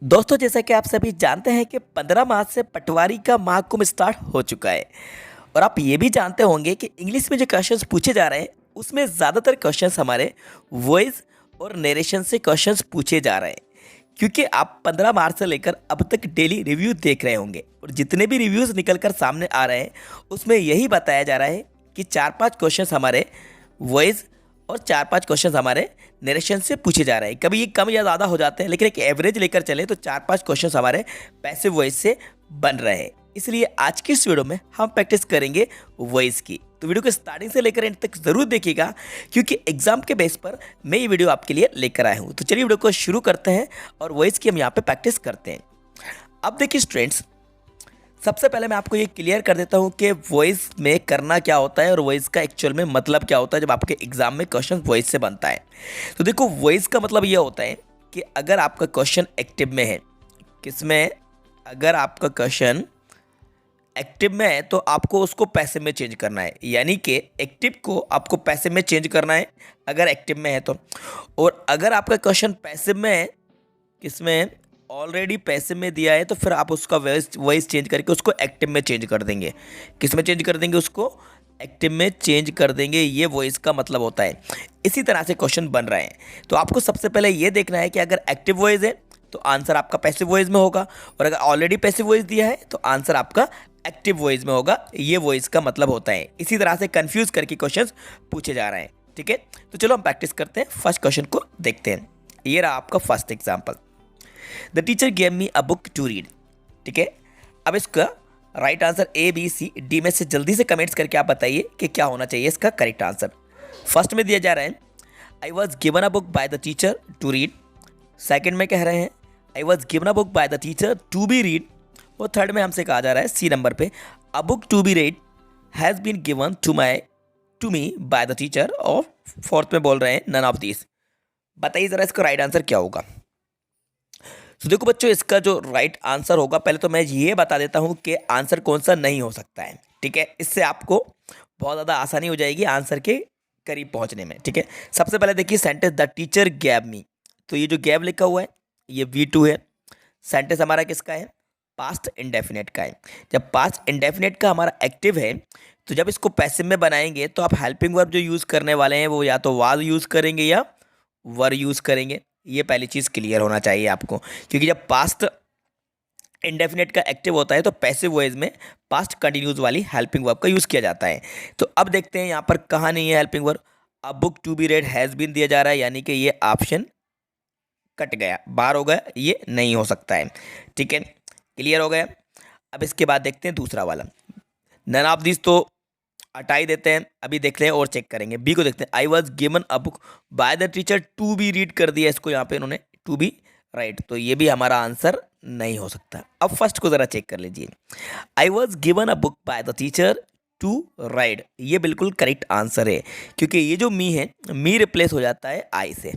दोस्तों, जैसा कि आप सभी जानते हैं कि 15 मार्च से पटवारी का महाकुंभ स्टार्ट हो चुका है। और आप ये भी जानते होंगे कि इंग्लिश में जो क्वेश्चंस पूछे जा रहे हैं उसमें ज़्यादातर क्वेश्चंस हमारे वॉइस और नरेशन से क्वेश्चंस पूछे जा रहे हैं। क्योंकि आप 15 मार्च से लेकर अब तक डेली रिव्यू देख रहे होंगे और जितने भी रिव्यूज़ निकल कर सामने आ रहे हैं उसमें यही बताया जा रहा है कि 4-5 क्वेश्चंस हमारे वॉइस और 4-5 क्वेश्चंस हमारे नरेशन से पूछे जा रहे हैं। कभी ये कम या ज़्यादा हो जाते हैं, लेकिन एक एवरेज लेकर चले तो 4-5 क्वेश्चंस हमारे पैसिव वॉइस से बन रहे हैं। इसलिए आज की इस वीडियो में हम प्रैक्टिस करेंगे वॉइस की। तो वीडियो को स्टार्टिंग से लेकर एंड तक जरूर देखिएगा, क्योंकि एग्जाम के बेस पर मैं ये वीडियो आपके लिए लेकर आया हूँ। तो चलिए वीडियो को शुरू करते हैं और वॉइस की हम यहाँ पे प्रैक्टिस करते हैं। अब देखिए स्टूडेंट्स, सबसे पहले मैं आपको ये क्लियर कर देता हूँ कि वॉइस में करना क्या होता है और वॉइस का एक्चुअल में मतलब क्या होता है जब आपके एग्जाम में क्वेश्चन वॉइस से बनता है। तो देखो, वॉइस का मतलब ये होता है कि अगर आपका क्वेश्चन एक्टिव में है, किसमें, अगर आपका क्वेश्चन एक्टिव में है तो आपको उसको पैसिव में चेंज करना है। यानी कि एक्टिव को आपको पैसिव में चेंज करना है अगर एक्टिव में है तो। और अगर आपका क्वेश्चन पैसिव में है, किसमें, ऑलरेडी पैसिव में दिया है, तो फिर आप उसका वॉइस चेंज करके उसको एक्टिव में चेंज कर देंगे। किस में चेंज कर देंगे? उसको एक्टिव में चेंज कर देंगे। ये वॉइस का मतलब होता है। इसी तरह से क्वेश्चन बन रहे हैं। तो आपको सबसे पहले ये देखना है कि अगर एक्टिव वॉइस है तो आंसर आपका पैसिव वॉइस में होगा, और अगर ऑलरेडी पैसिव वॉइस दिया है तो आंसर आपका एक्टिव वॉइस में होगा। ये वॉइस का मतलब होता है। इसी तरह से कंफ्यूज करके क्वेश्चंस पूछे जा रहे हैं। ठीक है, तो चलो हम प्रैक्टिस करते हैं। फर्स्ट क्वेश्चन को देखते हैं। ये रहा आपका first example. The teacher gave me a book to read. ठीक है, अब इसका right answer A B C D में से जल्दी से कमेंट्स करके आप बताइए कि क्या होना चाहिए इसका करेक्ट आंसर। फर्स्ट में दिया जा रहा है I was given a book by the teacher to read. Second में कह रहे हैं I was given a book by the teacher to be read. और थर्ड में हमसे कहा जा रहा है सी नंबर पे, a book to be read has been given to me by the teacher. और फोर्थ में बोल रहे हैं नन ऑफ दिस। बताइए ज़रा इसका राइट आंसर क्या होगा। तो देखो बच्चों, इसका जो राइट आंसर होगा, पहले तो मैं ये बता देता हूँ कि आंसर कौन सा नहीं हो सकता है। ठीक है, इससे आपको बहुत ज़्यादा आसानी हो जाएगी आंसर के करीब पहुँचने में। ठीक है, सबसे पहले देखिए सेंटेंस द टीचर गैव मी। तो ये जो गैव लिखा हुआ है ये V2 है। सेंटेंस हमारा किसका है? पास्ट इंडेफिनेट का है। जब पास्ट इंडेफिनेट का हमारा एक्टिव है तो जब इसको पैसिव में बनाएंगे तो आप हेल्पिंग वर्ब जो यूज़ करने वाले हैं वो या तो वाज यूज़ करेंगे या वर यूज़ करेंगे। ये पहली चीज़ क्लियर होना चाहिए आपको, क्योंकि जब पास्ट इंडेफिनेट का एक्टिव होता है तो पैसिव वॉइस में पास्ट कंटिन्यूस वाली हेल्पिंग वर्ब का यूज़ किया जाता है। तो अब देखते हैं यहाँ पर कहाँ नहीं है हेल्पिंग वर्ब। अब book to be read has been दिया जा रहा है, यानी कि ये ऑप्शन कट गया, बाहर हो गया, ये नहीं हो सकता है। ठीक है, क्लियर हो गया। अब इसके बाद देखते हैं दूसरा वाला, नन ऑफ दिस तो हटा ही देते हैं। अभी देखते हैं और चेक करेंगे। बी को देखते हैं, I was given a book by the teacher to be read कर दिया इसको यहाँ पे इन्होंने टू बी राइट, तो ये भी हमारा आंसर नहीं हो सकता। अब फर्स्ट को ज़रा चेक कर लीजिए, I was given a book by the teacher to ride, ये बिल्कुल करेक्ट आंसर है, क्योंकि ये जो मी है, मी रिप्लेस हो जाता है आई से।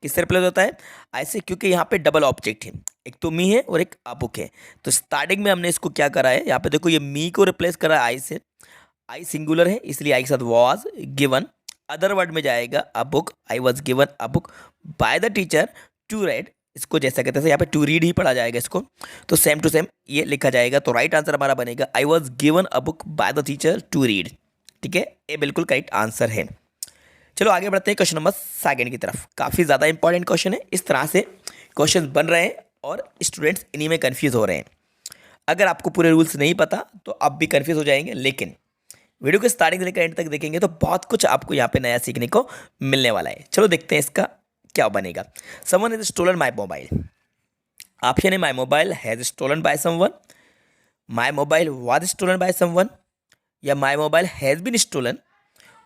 किससे रिप्लेस होता है? आई से, क्योंकि यहाँ पे डबल ऑब्जेक्ट है, एक तो मी है और एक अ बुक है। तो स्टार्टिंग में हमने इसको क्या करा है, यहाँ पे देखो ये मी को रिप्लेस करा आई से। आई सिंगुलर है इसलिए आई के साथ वॉज गिवन। अदर वर्ड में जाएगा a book, I was given a book by the teacher to read. इसको जैसा कहते हैं यहाँ पे टू रीड ही पढ़ा जाएगा इसको, तो सेम टू सेम ये लिखा जाएगा। तो राइट आंसर हमारा बनेगा I was given a book by the teacher to read. ठीक है, ये बिल्कुल करेक्ट आंसर है। चलो आगे बढ़ते हैं क्वेश्चन नंबर सेकंड की तरफ। काफ़ी ज़्यादा इंपॉर्टेंट क्वेश्चन है। इस तरह से क्वेश्चन बन रहे हैं और स्टूडेंट्स इन्हीं में कन्फ्यूज हो रहे हैं। अगर आपको पूरे रूल्स नहीं पता तो आप भी कन्फ्यूज हो जाएंगे, लेकिन वीडियो के स्टार्टिंग से लेकर एंड तक देखेंगे तो बहुत कुछ आपको यहाँ पे नया सीखने को मिलने वाला है। चलो देखते हैं इसका क्या बनेगा। Someone has stolen my mobile. Option है my mobile has stolen by someone, my mobile was stolen by someone, या my mobile has been stolen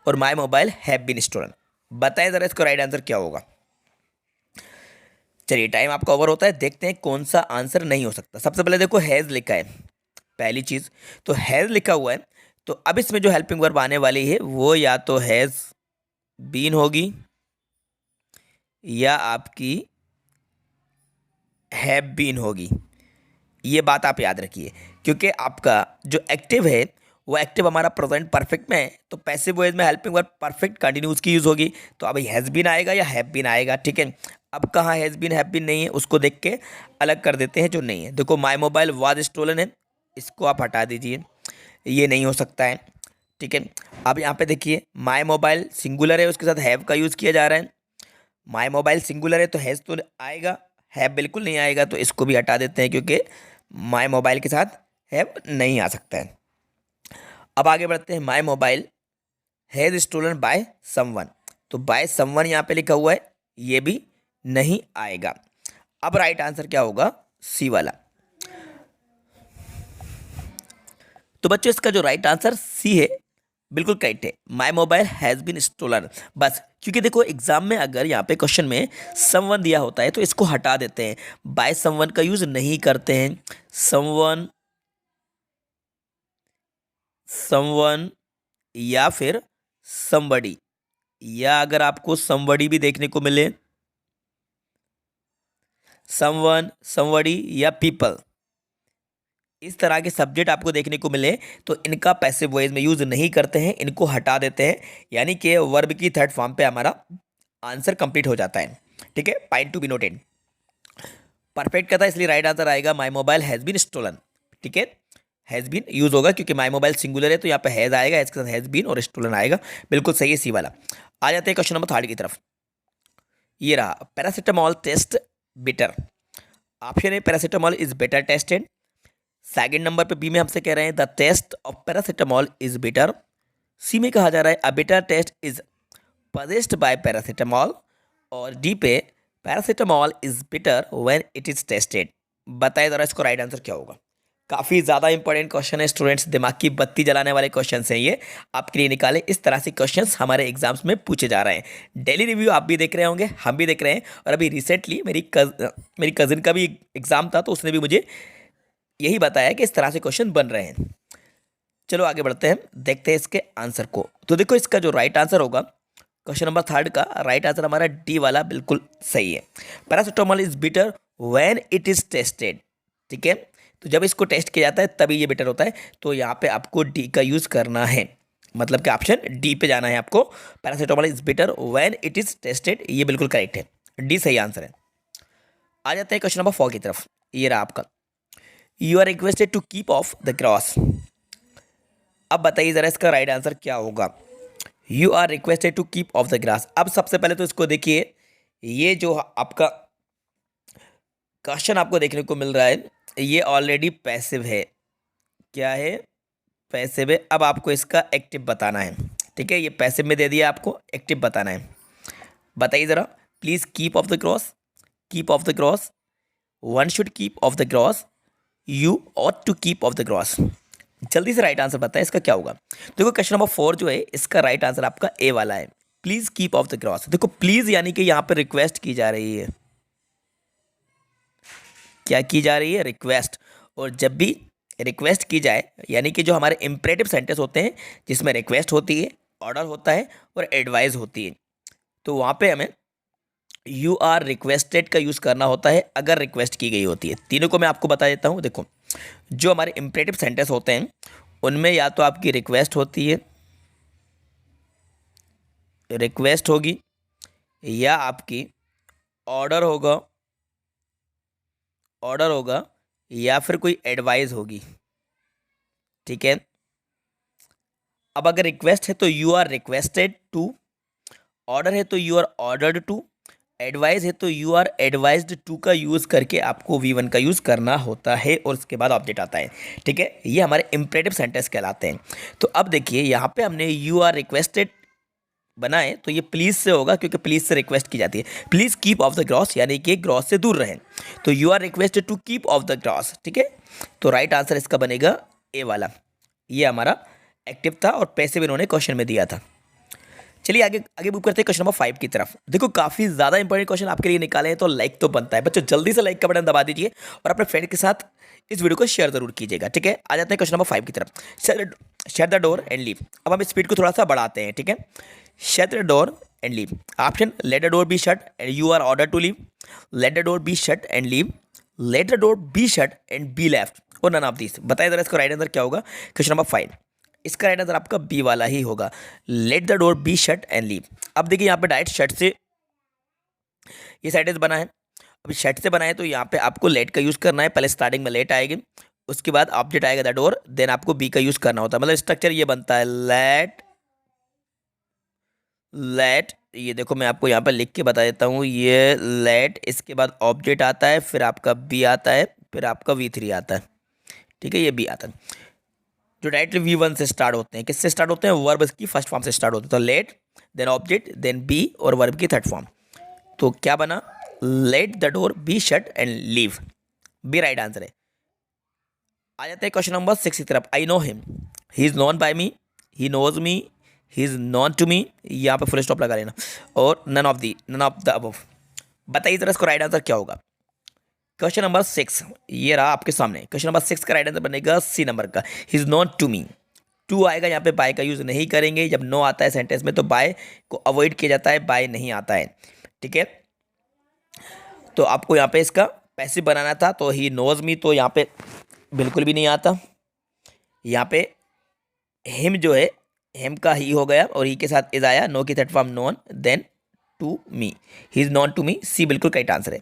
और my mobile have been stolen. बताएं ज़रा इसका राइट आंसर क्या होगा। चलिए टाइम आपका ओवर होता है, देखते हैं कौन सा आंसर नहीं हो सकता। सबसे पहले देखो हैज़ लिखा है, पहली चीज़ तो हैज़ लिखा हुआ है, तो अब इसमें जो हेल्पिंग वर्ब आने वाली है वो या तो हैज़ बीन होगी या आपकी हैव बीन होगी। ये बात आप याद रखिए, क्योंकि आपका जो एक्टिव है वो एक्टिव हमारा प्रेजेंट परफेक्ट में है तो पैसिव वॉइस में हेल्पिंग वर्ब परफेक्ट कंटिन्यूस की यूज़ होगी। तो अभी हैज़ बीन आएगा या हैव बीन आएगा, ठीक है। अब कहाँ हैज़ बीन हैव बीन नहीं है उसको देख के अलग कर देते हैं जो नहीं है। देखो माई मोबाइल वाज स्टोलन है, इसको आप हटा दीजिए, ये नहीं हो सकता है, ठीक है। अब यहाँ पे देखिए माई मोबाइल सिंगुलर है, उसके साथ हैव का यूज़ किया जा रहा है। माई मोबाइल सिंगुलर है तो हैज़ तो आएगा, हैव बिल्कुल नहीं आएगा, तो इसको भी हटा देते हैं क्योंकि माई मोबाइल के साथ हैव नहीं आ सकता है। अब आगे बढ़ते हैं, my mobile has stolen by someone, तो बाय समवन यहाँ पे लिखा हुआ है, ये भी नहीं आएगा। अब राइट आंसर क्या होगा, सी वाला। तो बच्चों इसका जो राइट आंसर सी है बिल्कुल करेक्ट है, my mobile has been stolen. बस क्योंकि देखो एग्जाम में अगर यहाँ पे क्वेश्चन में समवन दिया होता है तो इसको हटा देते हैं, बाय समवन का यूज नहीं करते हैं। समवन, समवन या फिर समबडी, या अगर आपको समबडी भी देखने को मिले, समवन, समबडी या पीपल, इस तरह के सब्जेक्ट आपको देखने को मिले तो इनका पैसिव वॉइस में यूज नहीं करते हैं, इनको हटा देते हैं, यानी कि वर्ब की थर्ड फॉर्म पे हमारा आंसर कंप्लीट हो जाता है, ठीक है। Point to be noted, perfect का था इसलिए राइट आंसर आएगा my mobile has been stolen, ठीक है। हैज़ बीन यूज होगा क्योंकि माई मोबाइल सिंगुलर है तो यहाँ पे हैज़ आएगा, इसके साथ हैज़ बीन और स्टोलन आएगा, बिल्कुल सही है सी वाला। आ जाते हैं क्वेश्चन नंबर 3 की तरफ। ये रहा, paracetamol taste better, option A paracetamol is better tasted. Second number पे बी में हमसे कह रहे हैं the taste of paracetamol is better. C में कहा जा रहा है a better taste is possessed by paracetamol. और डी पे paracetamol is better when it is tasted. बताइए जरा इसको राइट आंसर क्या होगा। काफ़ी ज़्यादा इंपॉर्टेंट क्वेश्चन है स्टूडेंट्स, दिमाग की बत्ती जलाने वाले क्वेश्चन हैं ये, आपके लिए निकाले। इस तरह से क्वेश्चंस हमारे एग्जाम्स में पूछे जा रहे हैं। डेली रिव्यू आप भी देख रहे होंगे, हम भी देख रहे हैं, और अभी रिसेंटली मेरी कज़िन का भी एग्ज़ाम था तो उसने भी मुझे यही बताया कि इस तरह से क्वेश्चन बन रहे हैं। चलो आगे बढ़ते हैं, देखते हैं इसके आंसर को। तो देखो इसका जो राइट आंसर होगा क्वेश्चन नंबर 3 का राइट आंसर हमारा डी वाला बिल्कुल सही है। Paracetamol is better when it is tested, ठीक है। तो जब इसको टेस्ट किया जाता है तभी ये बेटर होता है, तो यहाँ पे आपको डी का यूज़ करना है, मतलब कि ऑप्शन डी पे जाना है आपको। Paracetamol is better when it is tested, ये बिल्कुल करेक्ट है, डी सही आंसर है। आ जाते हैं क्वेश्चन नंबर 4 की तरफ। ये रहा आपका, you are requested to keep off the cross. अब बताइए ज़रा इसका राइट आंसर क्या होगा। You are requested to keep off the grass. अब सबसे पहले तो इसको देखिए, ये जो आपका क्वेश्चन आपको देखने को मिल रहा है ये ऑलरेडी पैसिव है। क्या है, पैसिव है। अब आपको इसका एक्टिव बताना है, ठीक है। ये पैसिव में दे दिया, आपको एक्टिव बताना है। बताइए ज़रा, please keep off the cross, keep off the cross, one should keep off the cross, you ought to keep off the cross. जल्दी से राइट आंसर बताएं इसका क्या होगा। देखो क्वेश्चन नंबर 4 जो है इसका राइट आंसर आपका ए वाला है, please keep off the cross. देखो प्लीज़ यानी कि यहाँ पर रिक्वेस्ट की जा रही है, क्या की जा रही है, रिक्वेस्ट। और जब भी रिक्वेस्ट की जाए यानी कि जो हमारे इम्परेटिव सेंटेंस होते हैं जिसमें रिक्वेस्ट होती है, ऑर्डर होता है और एडवाइस होती है, तो वहाँ पे हमें यू आर रिक्वेस्टेड का यूज़ करना होता है अगर रिक्वेस्ट की गई होती है। तीनों को मैं आपको बता देता हूँ। देखो जो हमारे इम्परेटिव सेंटेंस होते हैं उनमें या तो आपकी रिक्वेस्ट होती है, रिक्वेस्ट होगी, या आपकी ऑर्डर होगा, ऑर्डर होगा, या फिर कोई एडवाइस होगी, ठीक है। अब अगर रिक्वेस्ट है तो you are requested to, order है तो you are ordered to, advice है तो यू आर एडवाइज्ड टू का यूज़ करके आपको V1 का यूज़ करना होता है और उसके बाद ऑब्जेक्ट आता है, ठीक है। ये हमारे इम्परेटिव सेंटेंस कहलाते हैं। तो अब देखिए यहाँ पे हमने यू आर रिक्वेस्टेड बनाए तो ये प्लीज़ से होगा क्योंकि प्लीज़ से रिक्वेस्ट की जाती है। Please keep off the gross यानी कि ग्रॉस से दूर रहें, तो you are requested to keep off the gross, ठीक है। तो राइट आंसर इसका बनेगा ए वाला, ये हमारा एक्टिव था और पैसिव इन्होंने क्वेश्चन में दिया था। चलिए आगे आगे मूव करते हैं क्वेश्चन नंबर 5 की तरफ। देखो काफ़ी ज़्यादा इंपॉर्टेंट क्वेश्चन आपके लिए निकाले हैं तो लाइक तो बनता है बच्चों, जल्दी से लाइक का बटन दबा दीजिए और अपने फ्रेंड के साथ इस वीडियो को शेयर जरूर कीजिएगा, ठीक है। आ जाते हैं क्वेश्चन नंबर 5 की तरफ। Shut the door and leave. अब हम स्पीड को थोड़ा सा बढ़ाते हैं, ठीक है। Shut the door and leave. Option, let the door be shut and you are order to leave, let the door be shut and leave, let the door be shut and be left, और none of this. बताइए जरा इसका right answer क्या होगा question number 5। इसका right answer आपका B वाला ही होगा, late the door be shut and leave. अब देखिए यहाँ पे डायरेक्ट शट से ये सेंटेंस बना है। अभी शट से बना है तो यहाँ पे आपको लेट का यूज़ करना है। पहले स्टार्टिंग में लेट आएगी, उसके बाद ऑब्जेक्ट आएगा द डोर, देन आपको बी का यूज़ करना होता है। मतलब स्ट्रक्चर ये बनता है लेट लेट। ये देखो मैं आपको यहाँ पर लिख के बता देता हूँ, ये लेट, इसके बाद ऑब्जेक्ट आता है, फिर आपका बी आता है, फिर आपका V3 आता है। ठीक है, ये बी आता है। जो डायरेक्टली V1 से स्टार्ट होते हैं, किससे स्टार्ट होते हैं? वर्ब की फर्स्ट फॉर्म से स्टार्ट होते हैं। तो let, then object, then B और वर्ब की थर्ड फॉर्म। तो क्या बना? Let the door be shut and leave, B right answer है। आ जाते हैं क्वेश्चन नंबर 6 की तरफ। I know him, he is known by me, he knows me, he is known to me. यहाँ पे फुल स्टॉप लगा लेना। और नन ऑफ द अबव। बताइए जरा इसको राइट आंसर क्या होगा? क्वेश्चन नंबर 6 ये रहा आपके सामने। क्वेश्चन नंबर 6 का राइट आंसर बनेगा सी नंबर का, he is known to me. To आएगा यहाँ पे, बाय का यूज नहीं करेंगे। जब नो आता है सेंटेंस में तो बाय को अवॉइड किया जाता है, बाय नहीं आता है। ठीक है, तो आपको यहाँ पे इसका पैसिव बनाना था, तो ही नोज मी तो यहाँ पे बिल्कुल भी नहीं आता। यहाँ पे हिम जो है, हिम का ही हो गया और ही के साथ इज आया, नो की third form known, then to me, he is known to me. C बिल्कुल करेक्ट आंसर है।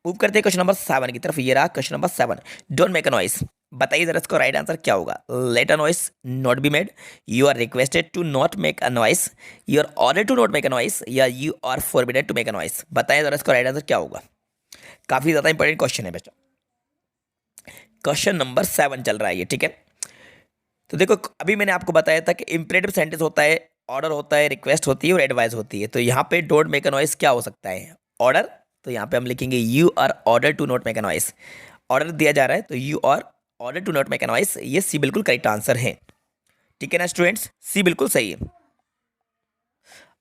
मूव करते हैं क्वेश्चन नंबर 7 की तरफ। ये रहा question number 7, don't make a noise. बताइए जरा इसको राइट आंसर क्या होगा? Let a noise, not be made, you are requested to not make a noise, you are order to not make a noise, या you are forbidded to make a noise. बताइए जरा इसको right answer क्या होगा? काफी ज्यादा important question है बच्चों। क्वेश्चन नंबर 7 चल रहा है ये। ठीक है, तो देखो अभी मैंने आपको बताया था कि इंपरेटिव सेंटेंस होता है, ऑर्डर होता है, रिक्वेस्ट होती है और एडवाइस होती है। तो यहाँ पे डोंट मेक अ नॉइस क्या हो सकता है? ऑर्डर। तो यहाँ पे हम लिखेंगे you are order to not make a noise. Order दिया जा रहा है तो you are order to not make a noise. ये सी बिल्कुल करेक्ट आंसर है। ठीक है ना स्टूडेंट्स, सी बिल्कुल सही है।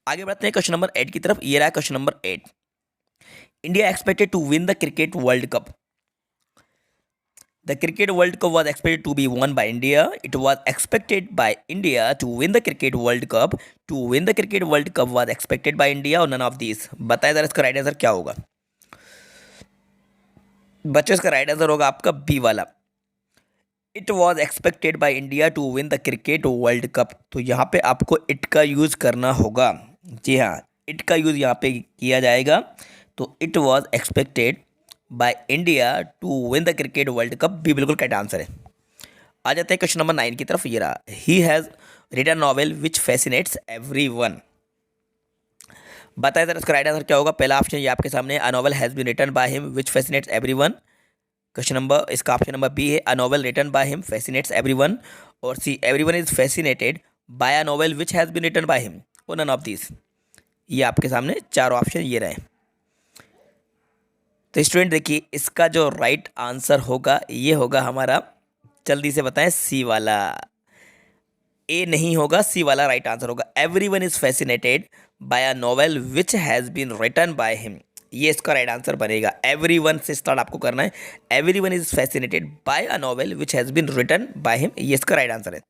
आगे बढ़ते हैं क्वेश्चन नंबर 8 की तरफ। ये रहा question number 8, India expected to win the cricket World Cup. The cricket World Cup was expected to be won by India. It was expected by India to win the cricket World Cup. To win the cricket World Cup was expected by India और none of these। बताया जरा इसका right answer क्या होगा? बच्चों इसका right answer होगा आपका बी वाला, it was expected by India to win the cricket World Cup. तो यहाँ पे आपको इट का यूज़ करना होगा। जी हाँ, इट का यूज़ यहाँ पे किया जाएगा। तो it was expected by India to win the cricket World Cup, भी बिल्कुल करेक्ट आंसर है। आ जाते हैं क्वेश्चन नंबर 9 की तरफ। ये रहा, he has written novel which fascinates everyone. बताया जरा इसका राइट आंसर क्या होगा? पहला ऑप्शन ये आपके सामने, a novel has been written by him which fascinates everyone. Question number इसका ऑप्शन नंबर बी है, a novel written by him fascinates everyone. और C, everyone is fascinated by a novel which has been written by him, और none of this. ये आपके सामने चारों option ये रहे। तो स्टूडेंट देखिए इसका जो राइट आंसर होगा ये होगा हमारा, जल्दी से बताएं, सी वाला। ए नहीं होगा, सी वाला राइट आंसर होगा। Everyone is fascinated by a novel which has been written by him, ये इसका राइट आंसर बनेगा। एवरीवन से स्टार्ट आपको करना है। Everyone is fascinated by a novel which has been written by him, ये इसका राइट आंसर है।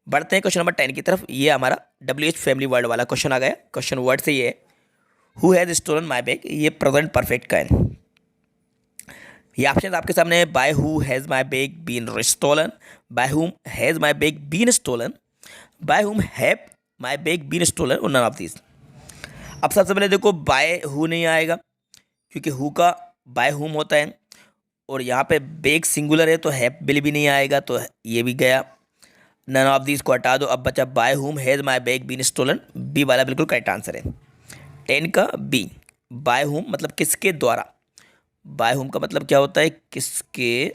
बढ़ते हैं क्वेश्चन नंबर 10 की तरफ। ये हमारा WH फैमिली वर्ड वाला क्वेश्चन आ गया। क्वेश्चन वर्ड से ये है, who has stolen my bag. ये प्रेजेंट परफेक्ट का है। ये ऑप्शन आपके सामने है, by who has my bag been stolen, by whom has my bag been stolen, by whom have my bag been stolen, और नन ऑफ दिस। अब सबसे पहले देखो बाय हु नहीं आएगा क्योंकि हु का बाय हुम होता है, और यहाँ पे बैग सिंगुलर है तो हैव बिल भी नहीं आएगा, तो ये भी गया। नन ऑफ दिस को हटा दो। अब बचा by whom has my bag been stolen, B वाला बिल्कुल करेक्ट आंसर है। 10 का बी, बाय हुम मतलब किसके द्वारा। बाय हुम का मतलब क्या होता है? किसके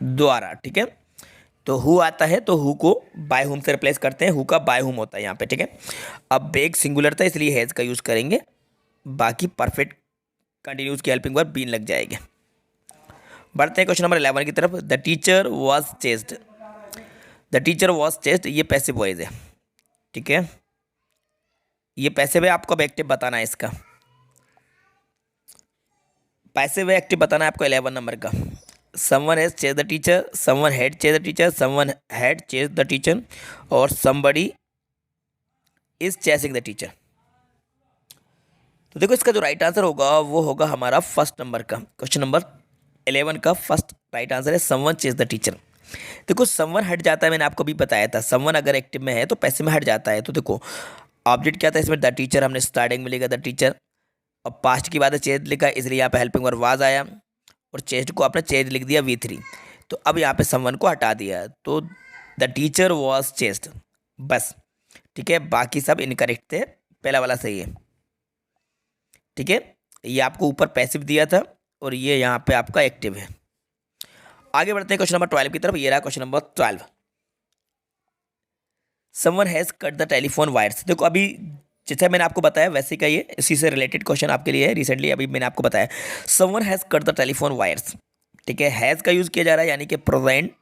द्वारा। ठीक है, तो हु आता है तो हु को बाय हुम से रिप्लेस करते हैं, हु का बाय हुम होता है यहाँ पे। ठीक है, अब बैग सिंगुलर था इसलिए हैज़ का यूज़ करेंगे, बाकी परफेक्ट कंटिन्यूस की हेल्पिंग वर्ब बीन लग जाएगा। बढ़ते हैं क्वेश्चन नंबर 11 की तरफ। The teacher was chased. The teacher was chased, ये पैसिव वॉइस है। ठीक है, ये पैसिव है, आपको अब एक्टिव बताना है इसका। पैसिव एक्टिव बताना है आपको 11 नंबर का। Someone has chase the teacher, someone had chase the teacher, someone had chase the teacher, और somebody is chasing the teacher. तो देखो इसका जो राइट आंसर होगा वो होगा हमारा फर्स्ट नंबर का, क्वेश्चन नंबर 11 का फर्स्ट राइट आंसर है समवन चेज द टीचर। देखो समवन हट जाता है, मैंने आपको भी बताया था, समवन अगर एक्टिव में है तो पैसिव में हट जाता है। तो देखो ऑब्जेक्ट क्या था इसमें, द टीचर, हमने स्टार्टिंग में लिखा द टीचर, और पास्ट की बात है चेज लिखा, इसलिए यहाँ पे हेल्पिंग वर्ब वाज आया, और चेस्ट को आपने चेज लिख दिया V3। तो अब यहाँ पे समवन को हटा दिया, तो द टीचर वॉज चेस्ट, बस। ठीक है, बाकी सब इनकरेक्ट थे, पहला वाला सही है। ठीक है, ये आपको ऊपर पैसिव दिया था और ये यहाँ पे आपका एक्टिव है। आगे बढ़ते हैं क्वेश्चन नंबर 12 की तरफ। ये रहा question number 12। Someone has cut the telephone wires. देखो अभी जैसे मैंने आपको बताया वैसे का ये इसी से रिलेटेड क्वेश्चन आपके लिए है, रिसेंटली अभी मैंने आपको बताया। Someone has cut the telephone wires. ठीक है, हैज़ का यूज़ किया जा रहा है, यानी कि प्रेजेंट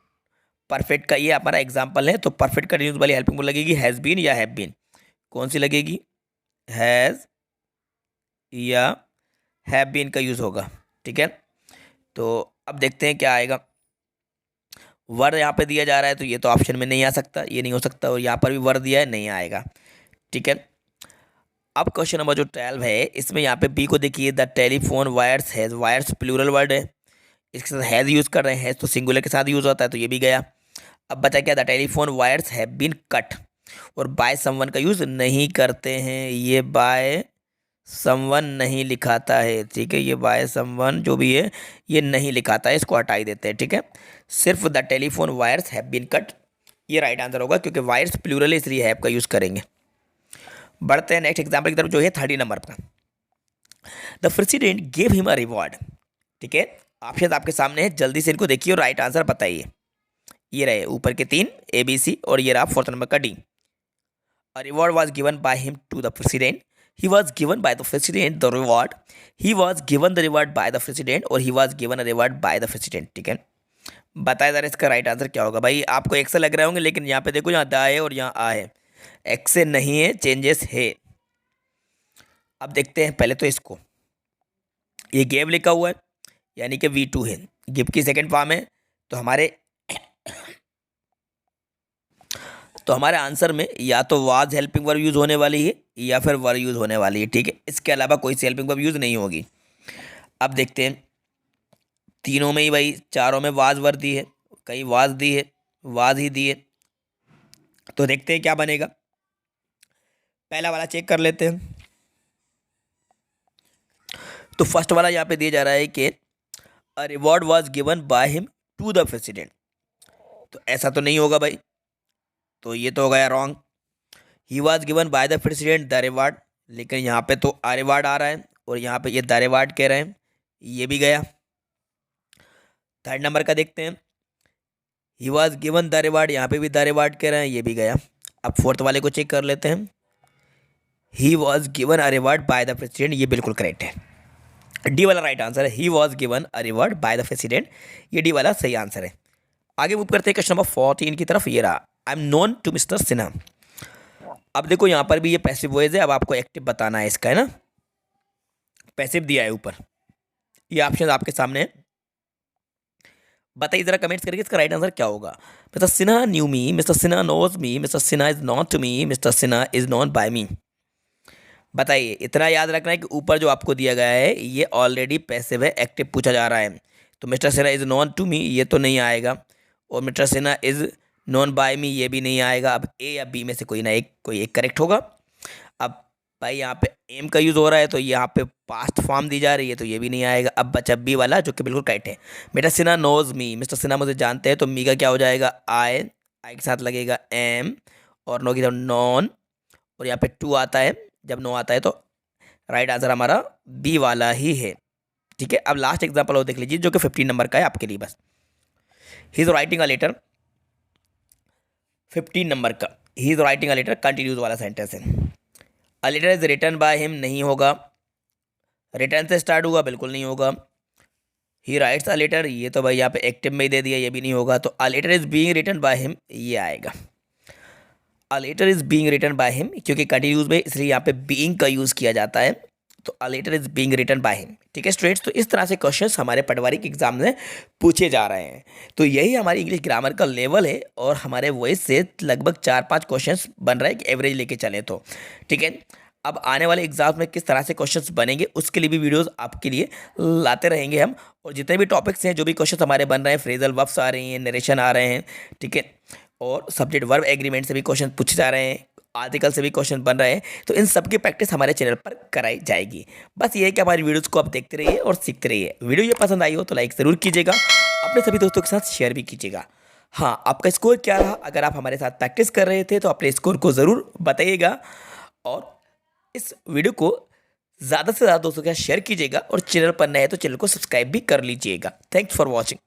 परफेक्ट का ये हमारा एग्जाम्पल है। तो परफेक्ट का यूज वाली हेल्पिंग वर्ब लगेगी हैज़ बीन या हैव बीन। कौन सी लगेगी, हैज़ या हैव बीन का यूज़ होगा। ठीक है, तो अब देखते हैं क्या आएगा। वर्ड यहाँ पे दिया जा रहा है तो ये तो ऑप्शन में नहीं आ सकता, ये नहीं हो सकता, और यहाँ पर भी वर्ड दिया है, नहीं आएगा। ठीक है, अब क्वेश्चन नंबर जो 12 है इसमें यहाँ पे बी को देखिए, the telephone wires has, wires plural word है, इसके साथ हैज़ यूज़ कर रहे हैं, हैज़ तो सिंगुलर के साथ यूज़ होता है, तो ये भी गया। अब बचा क्या, the telephone wires have been cut, और बाय समवन का यूज़ नहीं करते हैं, ये बाय समवन नहीं लिखाता है। ठीक है, ये बाय समवन जो भी है ये नहीं लिखाता है, इसको हटा ही देते हैं। ठीक है, सिर्फ the telephone wires have been cut, ये राइट आंसर होगा, क्योंकि वायर्स प्लूरल है इसलिए हैव का यूज़ करेंगे। बढ़ते हैं नेक्स्ट एग्जाम्पल की तरफ जो है 30 नंबर पर। The president gave him a reward. ठीक है, ऑप्शन आपके सामने है, जल्दी से इनको देखिए और राइट आंसर बताइए। ये रहे ऊपर के 3 ABC, और ये रहा 4th नंबर का D। A reward was given by him to the president. He was given by the president the reward. He was given the reward by the president, और he was given a reward by the president। ठीक है, बताया जा रहा है इसका right answer क्या होगा। भाई आपको एक से लग रहे होंगे, लेकिन यहाँ पे देखो, यहाँ दा है और यहाँ आ है, एक से नहीं है, चेंजेस है। अब देखते हैं पहले तो इसको, ये गेव लिखा हुआ है यानी कि V2 है, गिव की सेकेंड फॉर्म है, तो हमारे आंसर में या तो वाज हेल्पिंग वर्ब यूज़ होने वाली है या फिर वर यूज़ होने वाली है। ठीक है, इसके अलावा कोई सी हेल्पिंग वर्ब यूज़ नहीं होगी। अब देखते हैं तीनों में ही, भाई चारों में वाज वर दी है, कहीं वाज दी है, वाज ही दी है, तो देखते हैं क्या बनेगा। पहला वाला चेक कर लेते हैं। तो फर्स्ट वाला यहाँ पे दिया जा रहा है कि a reward was given by him to the president, तो ऐसा तो नहीं होगा भाई, तो ये तो हो गया wrong. He was given by the president the reward, लेकिन यहाँ पे तो आ रिवार्ड आ रहा है और यहाँ पे ये द रिवार्ड कह रहे हैं, ये भी गया। 3rd नंबर का देखते हैं, he was given the reward, यहाँ पे भी द रिवार्ड कह रहे हैं, ये भी गया। अब 4th वाले को चेक कर लेते हैं, he was given a reward by the president, ये बिल्कुल करेक्ट है, डी वाला राइट आंसर है। He was given a reward by the president, ये डी वाला सही आंसर है। आगे मूव करते हैं क्वेश्चन नंबर 14 की तरफ। ये रहा, I am known to Mr Sinha. अब देखो यहाँ पर भी ये पैसिव वॉइस है, अब आपको एक्टिव बताना है इसका, है ना, पैसिव दिया है ऊपर, ये ऑप्शन आपके सामने है। बताइए जरा कमेंट्स करके इसका राइट आंसर क्या होगा। Mister Sinha knew me, mister Sinha knows me, mister Sinha is not to me, mister Sinha is known by me. बताइए, इतना याद रखना है कि ऊपर जो आपको दिया गया है ये ऑलरेडी पैसिव है, एक्टिव पूछा जा रहा है। तो mister Sinha is known to me ये तो नहीं आएगा, और mister Sinha is known by me ये भी नहीं आएगा। अब ए या बी में से कोई एक करेक्ट होगा। अब भाई यहाँ पे एम का यूज़ हो रहा है, तो यहाँ पे पास्ट फॉर्म दी जा रही है, तो ये भी नहीं आएगा। अब बचा बी वाला जो कि बिल्कुल करेक्ट है, Mr Sinha knows me, mister Sinha मुझे जानते हैं, तो मी का क्या हो जाएगा, आई के साथ लगेगा एम, और नो की तरफ नॉन, और यहाँ पे टू आता है, जब नो आता है तो राइट आंसर हमारा बी वाला ही है। ठीक है, अब लास्ट एग्जाम्पल और देख लीजिए जो कि 15 नंबर का है आपके लिए बस। He is writing a letter, 15 number का, he is writing a letter continues वाला सेंटेंस है। A letter is written by him नहीं होगा, रिटर्न से स्टार्ट हुआ बिल्कुल नहीं होगा। ही राइट्स अ लेटर, ये तो भाई यहाँ पे एक्टिव में ही दे दिया, ये भी नहीं होगा। तो a letter is being written by him ये आएगा। A letter is being written by him, क्योंकि कंटिन्यूज में इसलिए यहाँ पे बीइंग का यूज़ किया जाता है, तो a letter is being written by him. ठीक है स्टूडेंट्स, तो इस तरह से क्वेश्चंस हमारे पटवारी के एग्जाम में पूछे जा रहे हैं। तो यही हमारी इंग्लिश ग्रामर का लेवल है, और हमारे वॉइस से लगभग 4-5 क्वेश्चंस बन रहा है कि एवरेज लेके चले तो। ठीक है, अब आने वाले एग्जाम्स में किस तरह से क्वेश्चंस बनेंगे उसके लिए भी वीडियोस आपके लिए लाते रहेंगे हम। और जितने भी टॉपिक्स हैं, जो भी क्वेश्चंस हमारे बन रहे हैं, फ्रेजल वर्ब्स आ रही हैं, नरेशन आ रहे हैं, ठीक है, और सब्जेक्ट वर्ब एग्रीमेंट से भी क्वेश्चन पूछे जा रहे हैं, आर्टिकल से भी क्वेश्चन बन रहे हैं, तो इन सब की प्रैक्टिस हमारे चैनल पर कराई जाएगी। बस ये है कि हमारी वीडियोज़ को आप देखते रहिए और सीखते रहिए। वीडियो ये पसंद आई हो तो लाइक ज़रूर कीजिएगा, अपने सभी दोस्तों के साथ शेयर भी कीजिएगा। हाँ, आपका स्कोर क्या रहा? अगर आप हमारे साथ प्रैक्टिस कर रहे थे तो अपने स्कोर को ज़रूर बताइएगा, और इस वीडियो को ज़्यादा से ज़्यादा दोस्तों के साथ शेयर कीजिएगा, और चैनल पर नए हैं तो चैनल को सब्सक्राइब भी कर लीजिएगा। Thanks for watching.